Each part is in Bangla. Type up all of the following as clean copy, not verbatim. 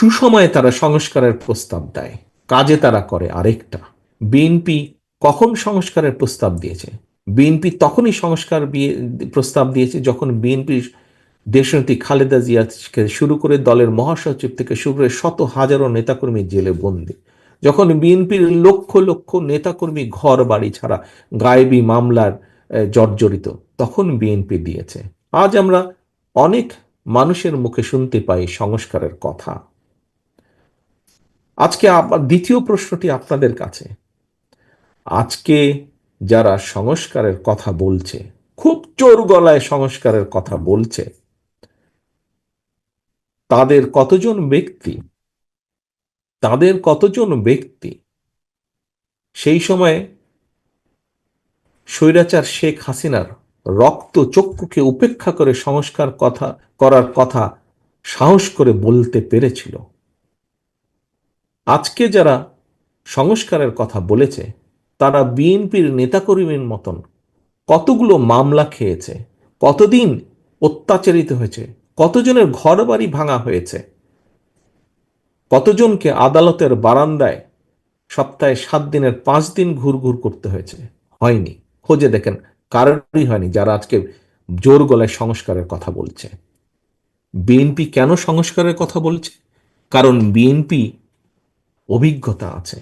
সুসময়ে তারা সংস্কারের প্রস্তাব দেয়, কাজে তারা করে আরেকটা। বিএনপি কখন সংস্কারের প্রস্তাব দিয়েছে? বিএনপি তখনই প্রস্তাব দিয়েছে যখন বিএনপির দেশনেত্রী খালেদা জিয়া থেকে শুরু করে দলের মহাসচিব থেকে শুরু করে শত হাজারো নেতাকর্মী জেলে বন্দী, যখন বিএনপির লক্ষ লক্ষ নেতাকর্মী ঘর বাড়ি ছাড়া গায়েবী মামলার জর্জরিত, তখন বিএনপি দিয়েছে। আজ আমরা অনেক মানুষের মুখে শুনতে পাই সংস্কারের কথা। আজকে দ্বিতীয় প্রশ্নটি আপনাদের কাছে, আজকে যারা সংস্কারের কথা বলছে, খুব জোর গলায় সংস্কারের কথা বলছে, তাদের কতজন ব্যক্তি সেই সময়ে স্বৈরাচার শেখ হাসিনার রক্ত চক্ষুকে উপেক্ষা করে সংস্কার করার কথা সাহস করে বলতে পেরেছিল? আজকে যারা সংস্কারের কথা বলেছে, তারা বিএনপির নেতাকর্মীর মতন কতগুলো মামলা খেয়েছে, কতদিন অত্যাচারিত হয়েছে, কতজনের ঘর বাড়ি ভাঙা হয়েছে, কতজনকে আদালতের বারান্দায় সপ্তাহে 7 দিনের 5 দিন ঘুরঘুর করতে হয়েছে? হয়নি। খোঁজে দেখেন, কারোরই হয়নি যারা আজকে জোর গলায় সংস্কারের কথা বলছে। বিএনপি কেন সংস্কারের কথা বলছে? কারণ বিএনপি অভিজ্ঞতা আছে।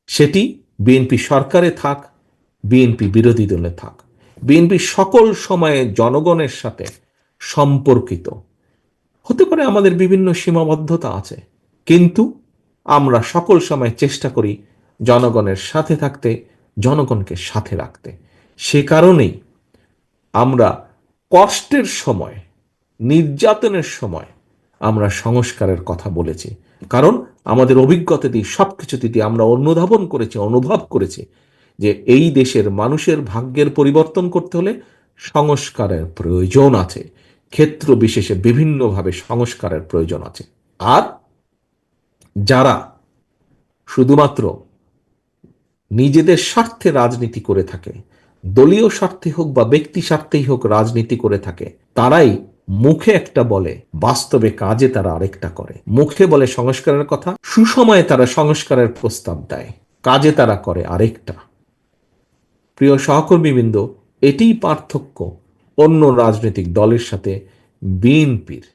সেটি বিএনপি সরকারে থাক, বিএনপি বিরোধী দলে থাক, বিএনপি সকল সময়ে জনগণের সাথে সম্পর্কিত। হতে পারে আমাদের বিভিন্ন সীমাবদ্ধতা আছে, কিন্তু আমরা সকল সময় চেষ্টা করি জনগণের সাথে থাকতে, জনগণকে সাথে রাখতে। সে কারণেই আমরা কষ্টের সময়, নির্যাতনের সময় আমরা সংস্কারের কথা বলেছি। কারণ আমাদের অভিজ্ঞতা দিয়ে, সবকিছু দিয়ে আমরা অনুধাবন করেছি, অনুভব করেছি যে এই দেশের মানুষের ভাগ্যের পরিবর্তন করতে হলে সংস্কারের প্রয়োজন আছে। ক্ষেত্র বিশেষে বিভিন্নভাবে সংস্কারের প্রয়োজন আছে। আর যারা শুধুমাত্র নিজেদের স্বার্থে রাজনীতি করে থাকে, দলীয় স্বার্থে হোক বা ব্যক্তি স্বার্থেই হোক রাজনীতি করে থাকে, তারাই মুখে একটা বলে, বাস্তবে কাজে তারা আরেকটা করে। মুখে বলে সংস্কারের কথা, সুসময়ে তারা সংস্কারের প্রস্তাব দেয়, কাজে তারা করে আরেকটা। প্রিয় সহকর্মীবৃন্দ, এটিই পার্থক্য অন্য রাজনৈতিক দলের সাথে বিএনপির।